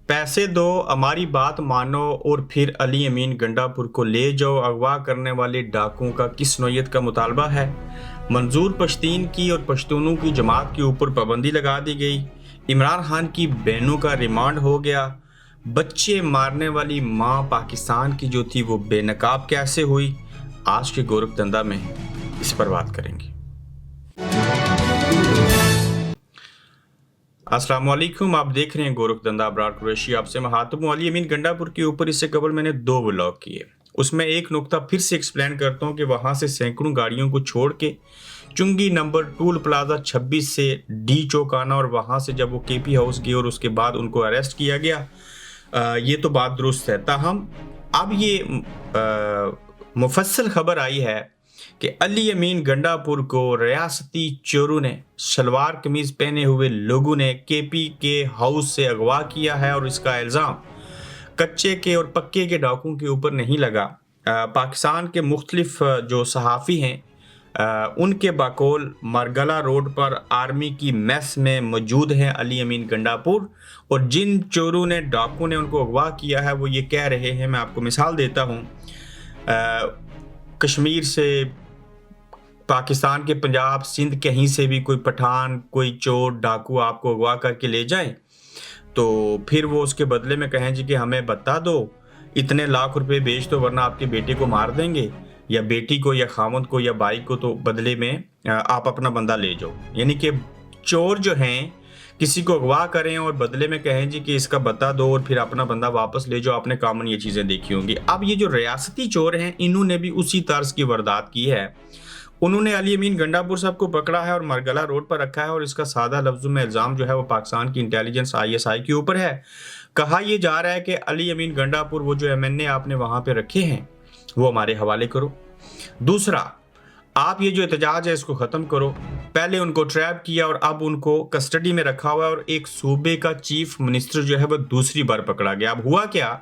पैसे दो, हमारी बात मानो और फिर अली अमीन गंडापुर को ले जाओ। अगवा करने वाले डाकुओं का किस नौयत का मुतालबा है? मंजूर पश्तीन की और पश्तूनों की जमात के ऊपर पाबंदी लगा दी गई। इमरान खान की बहनों का रिमांड हो गया। बच्चे मारने वाली माँ पाकिस्तान की जो थी वो बेनकाब कैसे हुई? आज के गोरखधंधा में इस पर बात करेंगे। अस्सलाम वालेकुम, आप देख रहे हैं गोरखधंधा ब्रॉड कुरैशी। आपसे महातब हूं। अली अमीन गंडापुर के ऊपर इससे कबल मैंने 2 व्लॉग किए। उसमें एक नुक्ता फिर से एक्सप्लेन करता हूं कि वहां से सैकड़ों गाड़ियों को छोड़ के चुंगी नंबर टूल प्लाजा 26 से डी चौक आना और वहां से जब वो केपी हाउस गए और उसके बाद उनको अरेस्ट किया गया, ये तो बात दुरुस्त है। ताहम अब ये मुफस्सल खबर आई है कि अली अमीन गंडापुर को रियासती चोरों ने शलवार कमीज पहने हुए लोगों ने केपी के हाउस से अगवा किया है और इसका इल्ज़ाम कच्चे के और पक्के के डाकुओं के ऊपर नहीं लगा। पाकिस्तान के मुख्तलिफ जो सहाफ़ी हैं उनके बकौल मरगला रोड पर आर्मी की मेस में मौजूद हैं अली अमीन गंडापुर, और जिन चोरों ने डाकुओं ने उनको अगवा किया है वो ये कह रहे हैं, मैं आपको मिसाल देता हूँ, कश्मीर से, पाकिस्तान के पंजाब, सिंध, कहीं से भी कोई पठान, कोई चोर, डाकू आपको अगवा करके ले जाएं तो फिर वो उसके बदले में कहें जी कि हमें बता दो, इतने लाख रुपए बेच दो वरना आपके बेटे को मार देंगे, या बेटी को या खामद को या भाई को, तो बदले में आप अपना बंदा ले जाओ। यानी कि चोर जो हैं किसी को अगवा करें और बदले में कहें जी कि इसका बता दो और फिर अपना बंदा वापस ले जाओ। आपने कामन ये चीज़ें देखी होंगी। अब ये जो रियासती चोर हैं इन्होंने भी उसी तर्ज की वारदात की है। उन्होंने अली अमीन गंडापुर साहब को पकड़ा है और मरगला रोड पर रखा है, और इसका सादा लफ्ज़ों में इल्ज़ाम जो है वो पाकिस्तान की इंटेलिजेंस ISI के ऊपर है। कहा यह जा रहा है कि अली अमीन गंडापुर, वो जो MNA आपने वहाँ पे रखे हैं वो हमारे हवाले करो। दूसरा, आप ये जो एहतजाज है इसको ख़त्म करो। पहले उनको ट्रैप किया और अब उनको कस्टडी में रखा हुआ है, और एक सूबे का चीफ मिनिस्टर जो है वो दूसरी बार पकड़ा गया। अब हुआ क्या,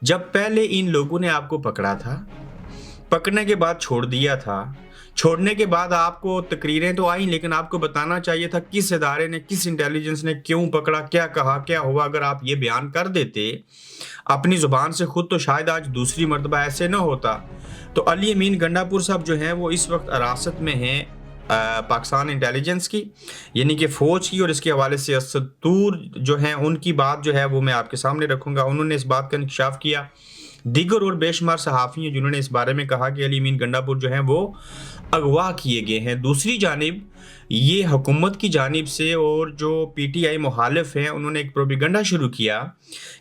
जब पहले इन लोगों ने आपको पकड़ा था, पकड़ने के बाद छोड़ दिया था, छोड़ने के बाद आपको तकरीरें तो आई, लेकिन आपको बताना चाहिए था किस इदारे ने, किस इंटेलिजेंस ने क्यों पकड़ा, क्या कहा, क्या हुआ। अगर आप ये बयान कर देते अपनी ज़ुबान से खुद तो शायद आज दूसरी मरतबा ऐसे न होता। तो अली अमीन गंडापुर साहब जो हैं वो इस वक्त हिरासत में हैं पाकिस्तान इंटेलिजेंस की, यानी कि फ़ौज की, और इसके हवाले से असदूर जो हैं उनकी बात जो है वो मैं आपके सामने रखूँगा। उन्होंने इस बात का इंकशाफ किया। दीगर और बेशुमार सहाफ़ी हैं जिन्होंने इस बारे में कहा कि अली अमीन गंडापुर जो हैं वो अगवा किए गए हैं। दूसरी जानिब ये हुकूमत की जानिब से और जो PTI मुखालिफ हैं उन्होंने एक प्रोपेगेंडा शुरू किया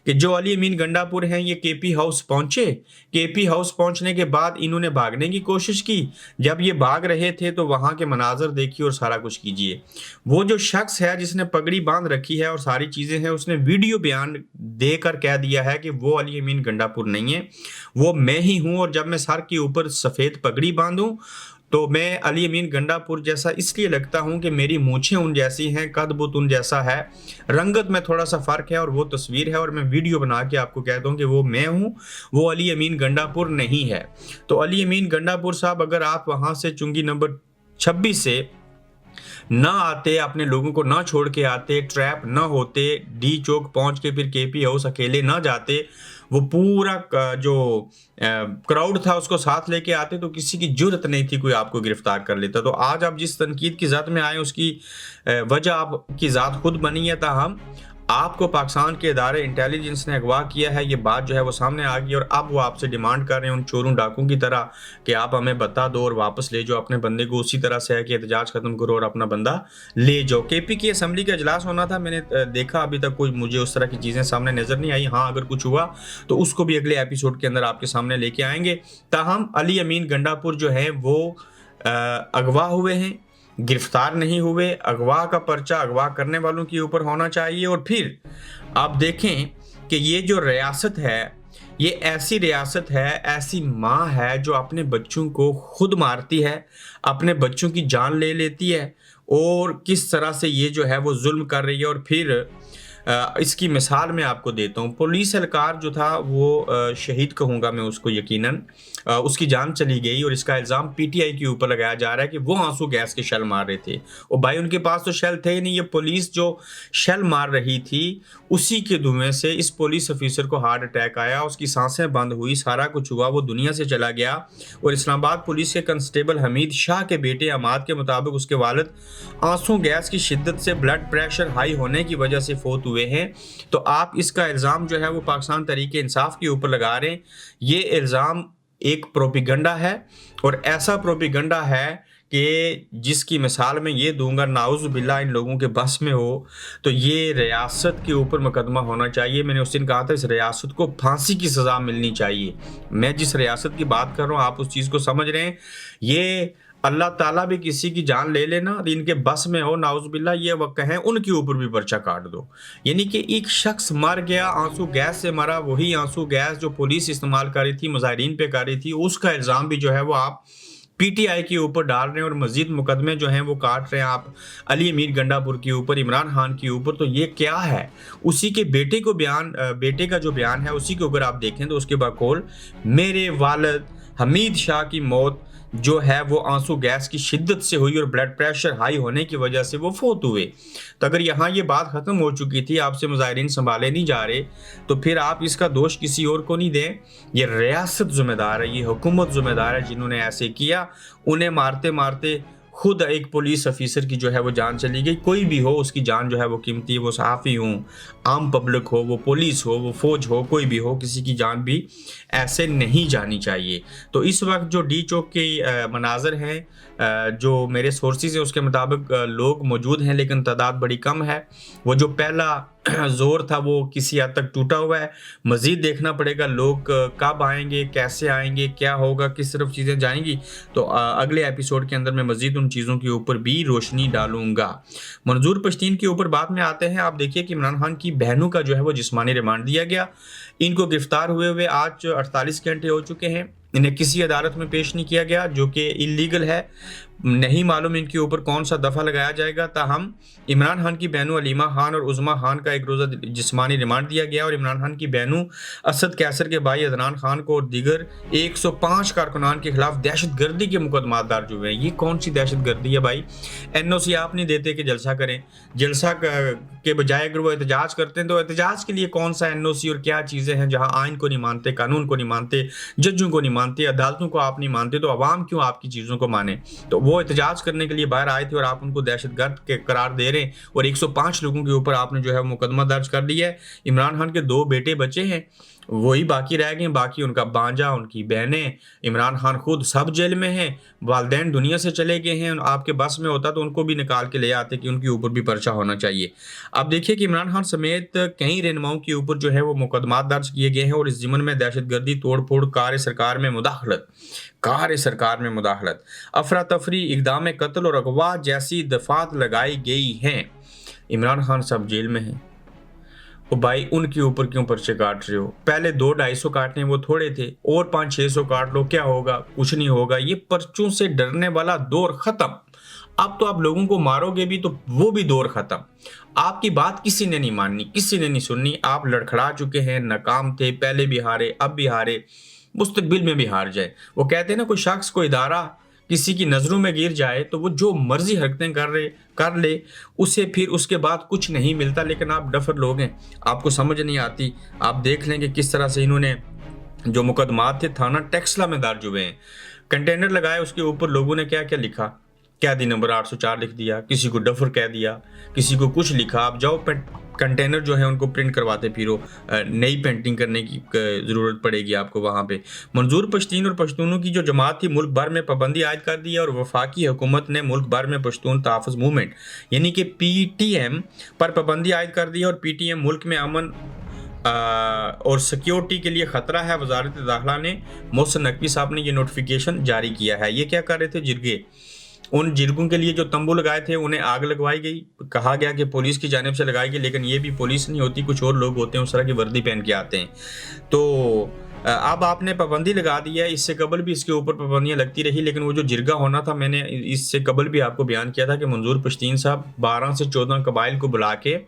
कि जो अली अमीन गंडापुर हैं ये केपी हाउस पहुँचे। केपी हाउस पहुँचने के बाद इन्होंने भागने की कोशिश की। जब ये भाग रहे थे तो वहाँ के मनाजर देखिए और सारा कुछ कीजिए। वो जो शख्स है जिसने पगड़ी बांध रखी है और सारी चीज़ें हैं, उसने वीडियो बयान देकर कह दिया है कि वो अली अमीन गंडापुर नहीं है, वो मैं ही हूँ, और जब मैं सर के ऊपर सफ़ेद पगड़ी बांधूँ तो मैं अली अमीन गंडापुर जैसा इसलिए लगता हूं कि मेरी मूछें उन जैसी हैं, कद बुत उन जैसा है, रंगत में थोड़ा सा फ़र्क है, और वो तस्वीर है, और मैं वीडियो बना के आपको कहता हूं कि वो मैं हूं, वो अली अमीन गंडापुर नहीं है। तो अली अमीन गंडापुर साहब, अगर आप वहां से चुंगी नंबर 26 से ना आते, अपने लोगों को ना छोड़ के आते, ट्रैप ना होते, डी चौक पहुंच के फिर केपी हाउस अकेले ना जाते, वो पूरा जो क्राउड था उसको साथ लेके आते, तो किसी की जुर्रत नहीं थी कोई आपको गिरफ्तार कर लेता। तो आज आप जिस तनकीद की ज़द में आए उसकी वजह आपकी ज़ात खुद बनी है। ताहम आपको पाकिस्तान के इदारे इंटेलिजेंस ने अगवा किया है, ये बात जो है वो सामने आ गई, और अब वो आपसे डिमांड कर रहे हैं उन चोरों डाकुओं की तरह कि आप हमें बता दो और वापस ले जाओ अपने बंदे को। उसी तरह से है कि एहतजाज ख़त्म करो और अपना बंदा ले जाओ। KP की असम्बली का इजलास होना था, मैंने देखा अभी तक कोई मुझे उस तरह की चीज़ें सामने नज़र नहीं आई। हाँ, अगर कुछ हुआ तो उसको भी अगले एपिसोड के अंदर आपके सामने लेके आएंगे। ताहम अली अमीन गंडापुर जो है वो अगवा हुए हैं, गिरफ्तार नहीं हुए। अगवा का पर्चा अगवा करने वालों के ऊपर होना चाहिए। और फिर आप देखें कि ये जो रियासत है ये ऐसी रियासत है, ऐसी माँ है जो अपने बच्चों को खुद मारती है, अपने बच्चों की जान ले लेती है, और किस तरह से ये जो है वो जुल्म कर रही है। और फिर इसकी मिसाल मैं आपको देता हूँ। पुलिस एहलकार जो था वो शहीद कहूँगा मैं उसको यकीनन, उसकी जान चली गई और इसका इल्ज़ाम पीटीआई के ऊपर लगाया जा रहा है कि वो आंसू गैस के शेल मार रहे थे। और भाई उनके पास तो शेल थे ही नहीं, ये पुलिस जो शेल मार रही थी उसी के धुएं से इस पुलिस ऑफिसर को हार्ट अटैक आया, उसकी सांसें बंद हुई, सारा कुछ हुआ, वो दुनिया से चला गया। और इस्लामाबाद पुलिस के कांस्टेबल हमीद शाह के बेटे अमाद के मुताबिक उसके वालिद आंसू गैस की शिद्दत से ब्लड प्रेशर हाई होने की वजह से फोत हुए हैं। तो आप इसका इल्ज़ाम जो है वो पाकिस्तान तहरीक इंसाफ के ऊपर लगा रहे हैं। ये इल्ज़ाम एक प्रोपिगंडा है और ऐसा प्रोपिगंडा है कि जिसकी मिसाल मैं ये दूंगा, नाउज़ बिल्ला इन लोगों के बस में हो तो ये रियासत के ऊपर मुकदमा होना चाहिए। मैंने उस दिन कहा था इस रियासत को फांसी की सज़ा मिलनी चाहिए। मैं जिस रियासत की बात कर रहा हूँ आप उस चीज़ को समझ रहे हैं। ये अल्लाह ताला भी किसी की जान ले लेना, इनके बस में हो नाउज़ बिल्ला, ये वक्त कहें उनके ऊपर भी पर्चा काट दो। यानी कि एक शख्स मर गया, आंसू गैस से मरा, वही आंसू गैस जो पुलिस इस्तेमाल कर रही थी, मुजाहिरीन पे कर रही थी, उसका इल्ज़ाम भी जो है वो आप पीटीआई के ऊपर डाल रहे हैं और मजीद मुकदमे जो हैं वो काट रहे हैं आप अली अमीर गंडापुर के ऊपर, इमरान खान के ऊपर। तो ये क्या है? उसी के बेटे को बेटे का जो बयान है उसी के ऊपर आप देखें तो उसके बकौल मेरे वालिद हमीद शाह की मौत जो है वो आंसू गैस की शिद्दत से हुई और ब्लड प्रेशर हाई होने की वजह से वो फोत हुए। तो अगर यहाँ ये बात ख़त्म हो चुकी थी, आपसे मुजाहिरीन संभाले नहीं जा रहे, तो फिर आप इसका दोष किसी और को नहीं दें। ये रियासत ज़िम्मेदार है, ये हुकूमत ज़िम्मेदार है जिन्होंने ऐसे किया। उन्हें मारते मारते खुद एक पुलिस ऑफिसर की जो है वो जान चली गई। कोई भी हो उसकी जान जो है वो कीमती है, वो सहाफ़ी हो, आम पब्लिक हो, वो पुलिस हो, वो फौज हो, कोई भी हो, किसी की जान भी ऐसे नहीं जानी चाहिए। तो इस वक्त जो डी चौक के मनाजर हैं, जो मेरे सोर्सेज है उसके मुताबिक लोग मौजूद हैं लेकिन तादाद बड़ी कम है। वो जो पहला जोर था वो किसी हद तक टूटा हुआ है। मज़ीद देखना पड़ेगा लोग कब आएंगे, कैसे आएंगे, क्या होगा, किस तरफ चीज़ें जाएंगी। तो अगले एपिसोड के अंदर मैं मज़ीद उन चीज़ों के ऊपर भी रोशनी डालूंगा। मंजूर पश्तीन के ऊपर बाद में आते हैं। आप देखिए कि इमरान खान की बहनों का जो है वो जिस्मानी रिमांड दिया गया। इनको गिरफ्तार हुए आज 48 घंटे हो चुके हैं। इन्हें किसी अदालत में पेश नहीं किया गया जो कि इलीगल है। नहीं मालूम इनके ऊपर कौन सा दफ़ा लगाया जाएगा। ताहम इमरान खान की बहनों अलीमा खान और उज़मा खान का एक रोज़ा जिस्मानी रिमांड दिया गया और इमरान खान की बहनों असद कैसर के भाई अदनान खान को और दीगर 105 कारकुनान के खिलाफ दहशतगर्दी के मुकदमात दर्ज हुए हैं। ये कौन सी दहशतगर्दी है भाई? एनओसी आप नहीं देते कि जलसा करें। जलसा के बजाय अगर वो एहतजाज करते हैं तो एहतजाज के लिए कौन सा एनओसी और क्या चीज़ें हैं? जहाँ आइन को नहीं मानते, कानून को नहीं मानते, जजों को नहीं मानते, अदालतों को आप नहीं मानते, तो अवाम क्यों आपकी चीज़ों को माने? तो वो एहतजाज करने के लिए बाहर आए थे और आप उनको दहशतगर्द के करार दे रहे हैं और 105 लोगों के ऊपर आपने जो है मुकदमा दर्ज कर दिया है। इमरान खान के 2 बेटे बचे हैं, वही बाकी रह गए। बाकी उनका बांजा, उनकी बहनें, इमरान खान खुद सब जेल में हैं, वालदैन दुनिया से चले गए हैं। आपके बस में होता तो उनको भी निकाल के ले आते कि उनके ऊपर भी पर्चा होना चाहिए। अब देखिए कि इमरान खान समेत कई रहनुमाओं के ऊपर जो है वो मुकदमात दर्ज किए गए हैं और इस ज़िमन में दहशतगर्दी, तोड़-फोड़, कार्य सरकार में मुदाखलत, अफरा तफरी, इक़दाम कत्ल और अगवा जैसी दफात लगाई गई हैं। इमरान खान सब जेल में हैं। तो भाई उनके ऊपर क्यों पर्चे काट रहे हो? पहले 200-250 काटने वो थोड़े थे, और 500-600 काट लो, क्या होगा? कुछ नहीं होगा। ये पर्चों से डरने वाला दौर खत्म। अब तो आप लोगों को मारोगे भी तो वो भी दौर खत्म। आपकी बात किसी ने नहीं माननी, किसी ने नहीं सुननी। आप लड़खड़ा चुके हैं, नाकाम थे, पहले भी हारे, अब भी हारे, मुस्तकबिल में भी हार जाए। वो कहते हैं ना, कोई शख्स, कोई इदारा किसी की नज़रों में गिर जाए तो वो जो मर्जी हरकतें कर ले, उसे फिर उसके बाद कुछ नहीं मिलता। लेकिन आप डफर लोग हैं, आपको समझ नहीं आती। आप देख लेंगे किस तरह से इन्होंने जो मुकदमात थे थाना टेक्सला में दर्ज हुए हैं। कंटेनर लगाए, उसके ऊपर लोगों ने क्या क्या लिखा, कैदी नंबर 804 लिख दिया, किसी को डफर कह दिया, किसी को कुछ लिखा। आप जाओ कंटेनर जो है उनको प्रिंट करवाते फिरो, नई पेंटिंग करने की ज़रूरत पड़ेगी आपको वहाँ पे। मंजूर पश्तीन और पश्तूनों की जो जमात थी मुल्क भर में पाबंदी आयद कर दी है और वफाकी हुकूमत ने मुल्क भर में पश्तून तहफ़्फ़ुज़ मूवमेंट यानी कि PTM पर पाबंदी आयद कर दी है और PTM मुल्क में अमन और सिक्योरिटी के लिए ख़तरा है। वजारत दाखिला ने, मोहसिन नकवी साहब ने ये नोटिफिकेशन जारी किया है। ये क्या कर रहे थे? जिरगे, उन जिरगों के लिए जो तंबू लगाए थे उन्हें आग लगवाई गई। कहा गया कि पुलिस की जानिब से लगाई गई, लेकिन ये भी पुलिस नहीं होती, कुछ और लोग होते हैं, उस तरह की वर्दी पहन के आते हैं। तो अब आपने पाबंदी लगा दी है। इससे कबल भी इसके ऊपर पाबंदियां लगती रही, लेकिन वो जो जिरगा होना था, मैंने इससे कबल भी आपको बयान किया था कि मंजूर पश्तीन साहब 12 से 14 कबाइल को बुला के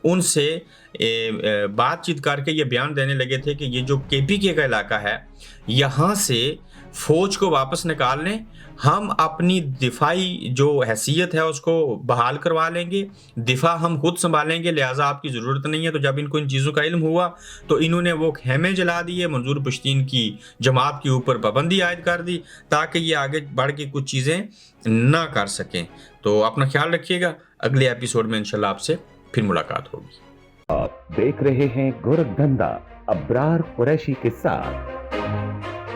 उनसे बातचीत करके ये बयान देने लगे थे कि ये जो केपीके का इलाका है, यहाँ से फ़ौज को वापस निकाल लें, हम अपनी दिफाई जो हैसियत है उसको बहाल करवा लेंगे, दिफा हम खुद सँभालेंगे, लिहाज़ा आपकी ज़रूरत नहीं है। तो जब इनको इन चीज़ों का इल्म हुआ तो इन्होंने वो ख़ैमे जला दिए, मंजूर पश्तीन की जमात के ऊपर पाबंदी आयद कर दी ताकि ये आगे बढ़ के कुछ चीज़ें ना कर सकें। तो अपना ख्याल रखिएगा, अगले एपिसोड में इंशाल्लाह आपसे फिर मुलाकात होगी। आप देख रहे हैं गोरखधंधा अब्रार कुरैशी के साथ।